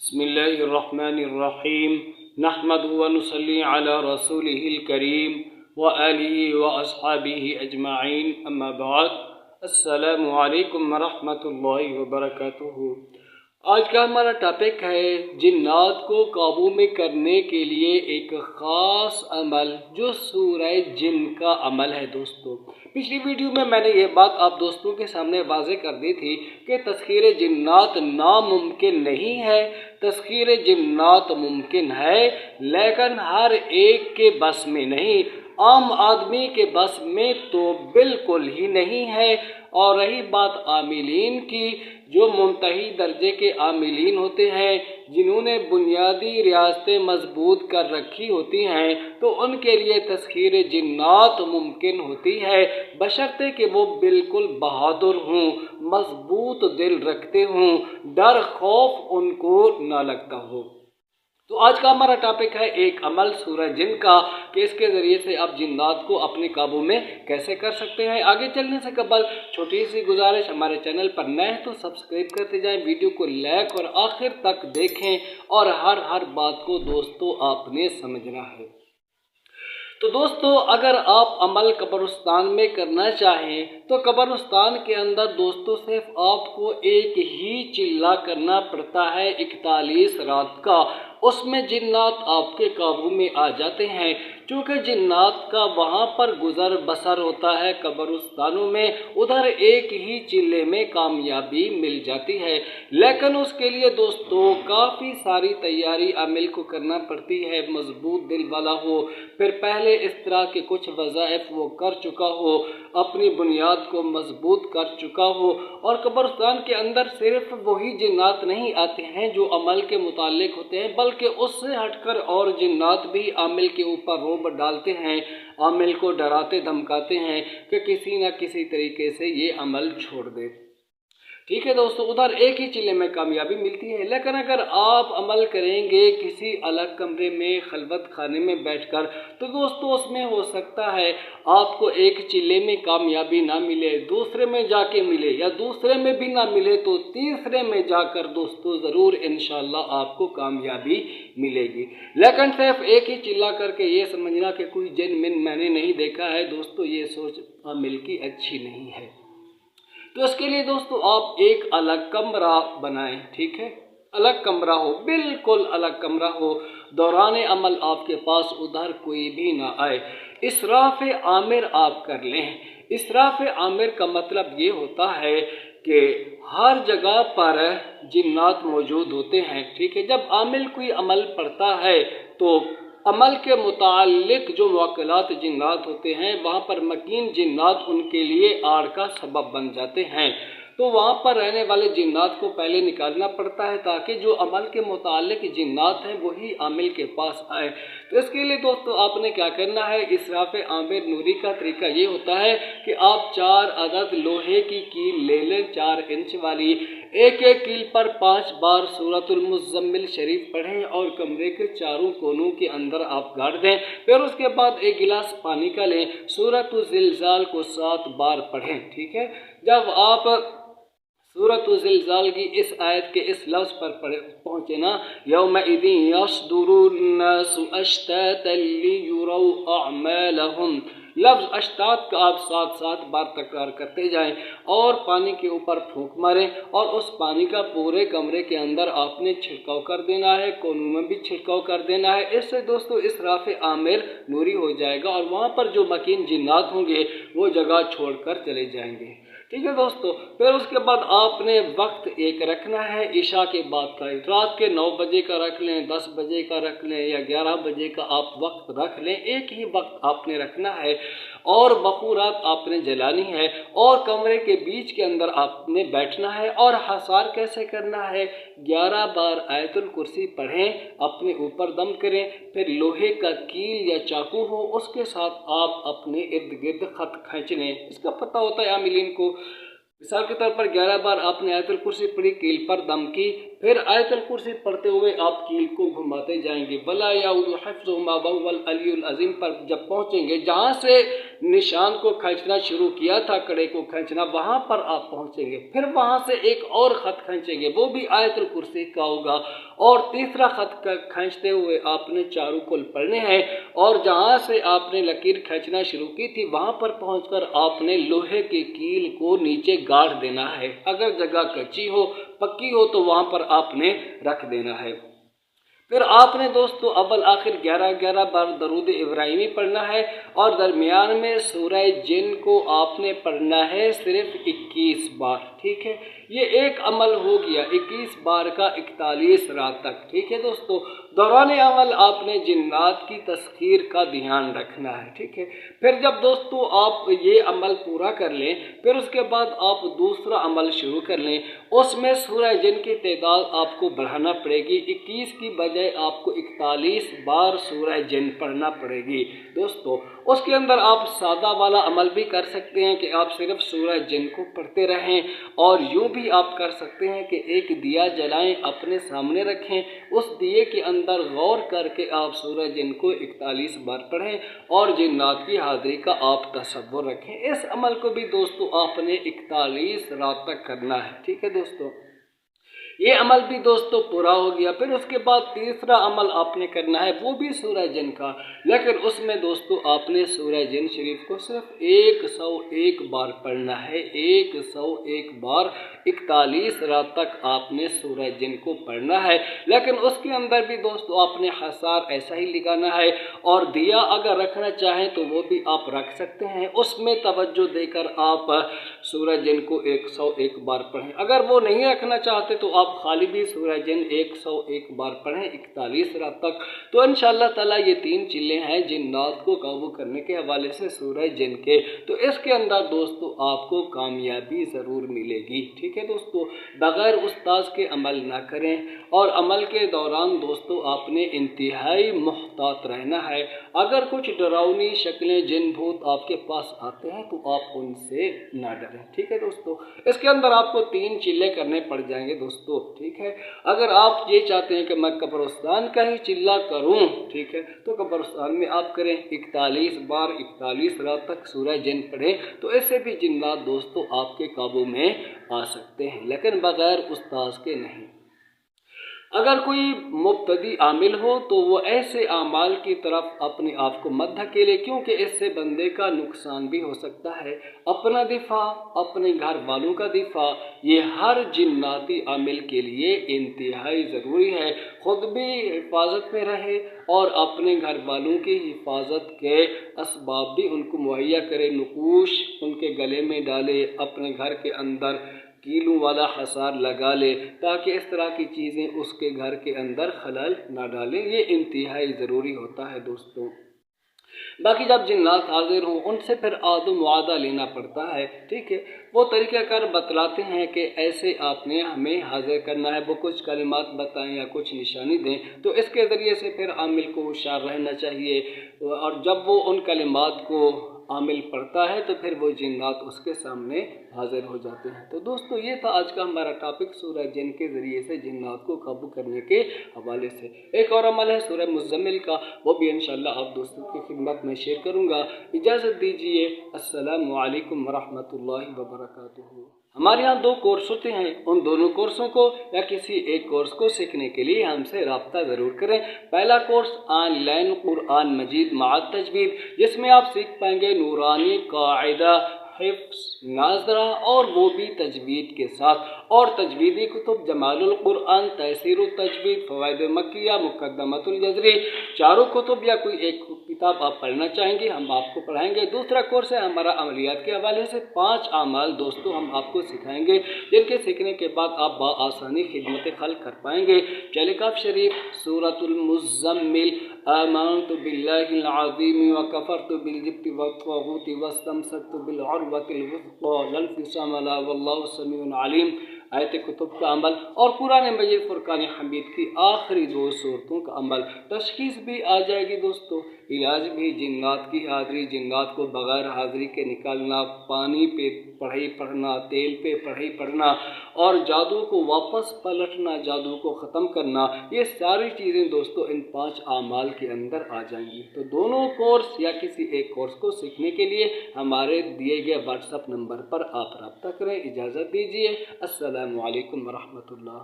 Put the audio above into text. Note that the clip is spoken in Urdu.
بسم الله الرحمن الرحيم نحمده ونصلي على رسوله الكريم وآله وأصحابه أجمعين أما بعد السلام علیکم ورحمۃ اللہ وبرکاتہ۔ آج کا ہمارا ٹاپک ہے جنات کو قابو میں کرنے کے لیے ایک خاص عمل جو سورہ جن کا عمل ہے۔ دوستو پچھلی ویڈیو میں نے یہ بات آپ دوستوں کے سامنے واضح کر دی تھی کہ تسخیر جنات ناممکن نہیں ہے، تسخیر جنات ممکن ہے لیکن ہر ایک کے بس میں نہیں، عام آدمی کے بس میں تو بالکل ہی نہیں ہے۔ اور رہی بات عاملین کی، جو منتہی درجے کے عاملین ہوتے ہیں، جنہوں نے بنیادی ریاستیں مضبوط کر رکھی ہوتی ہیں، تو ان کے لیے تسخیر جنات ممکن ہوتی ہے، بشرطے کہ وہ بالکل بہادر ہوں، مضبوط دل رکھتے ہوں، ڈر خوف ان کو نہ لگتا ہو۔ تو آج کا ہمارا ٹاپک ہے ایک عمل سورہ جن کا، کہ اس کے ذریعے سے آپ جنات کو اپنے قابو میں کیسے کر سکتے ہیں۔ آگے چلنے سے قبل چھوٹی سی گزارش، ہمارے چینل پر نئے ہیں تو سبسکرائب کرتے جائیں، ویڈیو کو لائک اور آخر تک دیکھیں، اور ہر بات کو دوستو آپ نے سمجھنا ہے۔ تو دوستو اگر آپ عمل قبرستان میں کرنا چاہیں تو قبرستان کے اندر دوستو صرف آپ کو ایک ہی چلہ کرنا پڑتا ہے 41 رات کا، اس میں جنات آپ کے قابو میں آ جاتے ہیں۔ چونکہ جنات کا وہاں پر گزر بسر ہوتا ہے قبرستانوں میں، ادھر ایک ہی چلے میں کامیابی مل جاتی ہے، لیکن اس کے لیے دوستو کافی ساری تیاری عامل کو کرنا پڑتی ہے۔ مضبوط دل والا ہو، پھر پہلے اس طرح کے کچھ وظائف وہ کر چکا ہو، اپنی بنیاد کو مضبوط کر چکا ہو، اور قبرستان کے اندر صرف وہی جنات نہیں آتے ہیں جو عمل کے متعلق ہوتے ہیں، بلکہ اس سے ہٹ کر اور جنات بھی عامل کے اوپر رعب ڈالتے ہیں، عامل کو ڈراتے دھمکاتے ہیں کہ کسی نہ کسی طریقے سے یہ عمل چھوڑ دے۔ ٹھیک ہے دوستو، ادھر ایک ہی چلے میں کامیابی ملتی ہے، لیکن اگر آپ عمل کریں گے کسی الگ کمرے میں خلوت خانے میں بیٹھ کر، تو دوستو اس میں ہو سکتا ہے آپ کو ایک چلے میں کامیابی نہ ملے، دوسرے میں جا کے ملے، یا دوسرے میں بھی نہ ملے تو تیسرے میں جا کر دوستو ضرور انشاءاللہ آپ کو کامیابی ملے گی۔ لیکن صرف ایک ہی چلہ کر کے یہ سمجھنا کہ کوئی جن من میں نے نہیں دیکھا ہے، دوستو یہ سوچ عامل کی اچھی نہیں ہے۔ تو اس کے لیے دوستو آپ ایک الگ کمرہ بنائیں، ٹھیک ہے، الگ کمرہ ہو، بالکل الگ کمرہ ہو، دوران عمل آپ کے پاس ادھر کوئی بھی نہ آئے، اسراف عامر آپ کر لیں۔ اسراف عامر کا مطلب یہ ہوتا ہے کہ ہر جگہ پر جنات موجود ہوتے ہیں، ٹھیک ہے۔ جب عامل کوئی عمل پڑتا ہے تو عمل کے متعلق جو موکلات جنات ہوتے ہیں، وہاں پر مکین جنات ان کے لیے آڑ کا سبب بن جاتے ہیں، تو وہاں پر رہنے والے جنات کو پہلے نکالنا پڑتا ہے تاکہ جو عمل کے متعلق جنات ہیں وہی عامل کے پاس آئے۔ تو اس کے لیے دوستو آپ نے کیا کرنا ہے، اسراف عامر نوری کا طریقہ یہ ہوتا ہے کہ آپ 4 عدد لوہے کی کیل لے لیں، 4 انچ والی، ایک کیل پر 5 بار سورۃ المزمل شریف پڑھیں اور کمرے کے چاروں کونوں کے اندر آپ گاڑ دیں۔ پھر اس کے بعد ایک گلاس پانی کا لیں، سورۃ الزلزال کو 7 بار پڑھیں، ٹھیک ہے۔ جب آپ سورۃ الزلزال کی اس آیت کے اس لفظ پر پہنچے نا، یومئذ یصدر الناس اشتاتا لیروا اعمالہم، لفظ اشتات کا آپ 7 بار تکرار کرتے جائیں اور پانی کے اوپر پھونک ماریں، اور اس پانی کا پورے کمرے کے اندر آپ نے چھڑکاؤ کر دینا ہے، کونوں میں بھی چھڑکاؤ کر دینا ہے۔ اس سے دوستو اسراف عامر نوری ہو جائے گا، اور وہاں پر جو مکین جنات ہوں گے وہ جگہ چھوڑ کر چلے جائیں گے، ٹھیک ہے دوستو۔ پھر اس کے بعد آپ نے وقت ایک رکھنا ہے عشاء کے بعد کا، رات کے 9 بجے کا رکھ لیں، 10 بجے کا رکھ لیں، یا 11 بجے کا آپ وقت رکھ لیں، ایک ہی وقت آپ نے رکھنا ہے، اور بخورات آپ نے جلانی ہے، اور کمرے کے بیچ کے اندر آپ نے بیٹھنا ہے، اور حصار کیسے کرنا ہے، 11 بار آیت الکرسی پڑھیں، اپنے اوپر دم کریں، پھر لوہے کا کیل یا چاقو ہو اس کے ساتھ آپ اپنے ارد گرد خط کھینچ لیں۔ اس کا پتہ ہوتا ہے عاملین کو مثال کے طور پر 11 بار آپ نے آیت الکرسی پڑھی، کیل پر دم کی، پھر آیت الکرسی پڑھتے ہوئے آپ کیل کو گھماتے جائیں گے، وَلَا يَؤُودُ حِفْظُهُمَا وَهُوَ الْعَلِيُّ الْعَظِيمُ پر جب پہنچیں گے، جہاں سے نشان کو کھینچنا شروع کیا تھا، کڑے کو کھینچنا، وہاں پر آپ پہنچیں گے، پھر وہاں سے ایک اور خط کھینچیں گے، وہ بھی آیت الکرسی کا ہوگا، اور تیسرا خط کھینچتے ہوئے آپ نے چاروں کل پڑھنے ہیں، اور جہاں سے آپ نے لکیر کھینچنا شروع کی تھی وہاں پر پہنچ کر آپ نے لوہے کی کیل کو نیچے گاڑ دینا ہے، اگر جگہ کچی ہو پکی ہو تو وہاں پر آپ نے رکھ دینا ہے۔ پھر آپ نے دوستو اول آخر 11 بار درود ابراہیمی پڑھنا ہے، اور درمیان میں سورہ جن کو آپ نے پڑھنا ہے صرف 21 بار، ٹھیک ہے؟ یہ ایک عمل ہو گیا 21 بار کا 41 رات تک، ٹھیک ہے دوستو؟ دوران عمل آپ نے جنات کی تسخیر کا دھیان رکھنا ہے، ٹھیک ہے؟ پھر جب دوستو آپ یہ عمل پورا کر لیں، پھر اس کے بعد آپ دوسرا عمل شروع کر لیں، اس میں سورہ جن کی تعداد آپ کو بڑھانا پڑے گی، 21 کی بجائے آپ کو 41 بار سورہ جن پڑھنا پڑے گی دوستو۔ اس کے اندر آپ سادہ والا عمل بھی کر سکتے ہیں کہ آپ صرف سورہ جن کو پڑھتے رہیں، اور یوں بھی آپ کر سکتے ہیں کہ ایک دیا جلائیں، اپنے سامنے رکھیں، اس دیے کے اندر غور کر کے آپ سورہ جن کو 41 بار پڑھیں، اور جنات کی حاضری کا آپ تصور رکھیں۔ اس عمل کو بھی دوستو آپ نے 41 رات تک کرنا ہے، ٹھیک ہے دوستو؟ یہ عمل بھی دوستو پورا ہو گیا۔ پھر اس کے بعد تیسرا عمل آپ نے کرنا ہے، وہ بھی سورہ جن کا، لیکن اس میں دوستو آپ نے سورہ جن شریف کو صرف 101 بار پڑھنا ہے، 101 بار 41 رات تک آپ نے سورہ جن کو پڑھنا ہے، لیکن اس کے اندر بھی دوستو آپ نے حصار ایسا ہی لگانا ہے، اور دیا اگر رکھنا چاہیں تو وہ بھی آپ رکھ سکتے ہیں، اس میں توجہ دے کر آپ سورہ جن کو 101 بار پڑھیں۔ اگر وہ نہیں رکھنا چاہتے تو آپ خالی بھی سورہ جن 101 بار پڑھیں 41 رات تک۔ تو انشاءاللہ تعالیٰ یہ 3 چیلیں ہیں جنات کو قابو کرنے کے حوالے سے سورہ جن کے، تو اس کے اندر دوستو آپ کو کامیابی ضرور ملے گی، ٹھیک ہے دوستو؟ بغیر استاذ کے عمل نہ کریں، اور عمل کے دوران دوستو آپ نے انتہائی محتاط رہنا ہے۔ اگر کچھ ڈراؤنی شکلیں جن بھوت آپ کے پاس آتے ہیں تو آپ ان سے نہ ڈریں، ٹھیک ہے دوستو؟ اس کے اندر آپ کو 3 چلے کرنے پڑ جائیں گے دوستو، ٹھیک ہے؟ اگر آپ یہ چاہتے ہیں کہ میں قبرستان کا ہی چلہ کروں، ٹھیک ہے، تو قبرستان میں آپ کریں 41 بار 41 رات تک سورہ جن پڑھیں، تو اس سے بھی جنات دوستو آپ کے قابو میں آ سکتے ہیں، لیکن بغیر استاذ کے نہیں۔ اگر کوئی مبتدی عامل ہو تو وہ ایسے اعمال کی طرف اپنے آپ کو مت دھکیلے، کیونکہ اس سے بندے کا نقصان بھی ہو سکتا ہے۔ اپنا دفاع، اپنے گھر والوں کا دفاع، یہ ہر جناتی عامل کے لیے انتہائی ضروری ہے۔ خود بھی حفاظت میں رہے اور اپنے گھر والوں کی حفاظت کے اسباب بھی ان کو مہیا کرے، نقوش ان کے گلے میں ڈالے، اپنے گھر کے اندر کیلوں والا حصار لگا لے، تاکہ اس طرح کی چیزیں اس کے گھر کے اندر خلل نہ ڈالیں۔ یہ انتہائی ضروری ہوتا ہے دوستوں۔ باقی جب جنات حاضر ہوں ان سے پھر عہد و معاہدہ لینا پڑتا ہے، ٹھیک ہے؟ وہ طریقہ کار بتلاتے ہیں کہ ایسے آپ نے ہمیں حاضر کرنا ہے، وہ کچھ کلمات بتائیں یا کچھ نشانی دیں، تو اس کے ذریعے سے پھر عامل کو ہوشیار رہنا چاہیے، اور جب وہ ان کلمات کو عامل پڑھتا ہے تو پھر وہ جنات اس کے سامنے حاضر ہو جاتے ہیں۔ تو دوستو یہ تھا آج کا ہمارا ٹاپک سورہ جن کے ذریعے سے جنات کو قابو کرنے کے حوالے سے۔ ایک اور عمل ہے سورہ مزمل کا، وہ بھی انشاءاللہ آپ دوستوں کی خدمت میں شیئر کروں گا۔ اجازت دیجیے، السلام علیکم ورحمۃ اللہ وبرکاتہ۔ ہمارے یہاں 2 کورس ہوتے ہیں، ان دونوں کورسوں کو یا کسی ایک کورس کو سیکھنے کے لیے ہم سے رابطہ ضرور کریں۔ پہلا کورس آن لائن قرآن مجید مع تجوید، جس میں آپ سیکھ پائیں گے نورانی قاعدہ، حفظ، ناظرہ، اور وہ بھی تجوید کے ساتھ، اور تجویدی کتب جمال القرآن، تیسیر التجوید، فوائد مکیہ، مقدمۃ الجزری، چاروں کتب یا کوئی ایک کتاب آپ پڑھنا چاہیں گے ہم آپ کو پڑھائیں گے۔ دوسرا کورس ہے ہمارا عملیات کے حوالے سے 5 اعمال دوستو ہم آپ کو سکھائیں گے، جن کے سیکھنے کے بعد آپ بآسانی خدمت خلق کر پائیں گے۔ کاف شریف، سورۃ المزمل، آمنت باللہ العظیم وکفرت بالجبت والطاغوت واستمسکت بالعروۃ الوثقی لا انفصام لها واللہ سمیع علیم۔ آیت کتب کا عمل اور قرآن مجید فرقان حمید کی آخری 2 صورتوں کا عمل۔ تشخیص بھی آ جائے گی دوستو، علاج بھی جنات کی حاضری، جنات کو بغیر حاضری کے نکالنا، پانی پہ پڑھائی پڑھنا، تیل پہ پڑھائی پڑھنا اور جادو کو واپس پلٹنا، جادو کو ختم کرنا، یہ ساری چیزیں دوستو ان 5 اعمال کے اندر آ جائیں گی۔ تو دونوں کورس یا کسی ایک کورس کو سیکھنے کے لیے ہمارے دیے گئے واٹس ایپ نمبر پر آپ رابطہ کریں۔ اجازت دیجیے، السلام علیکم ورحمۃ اللہ۔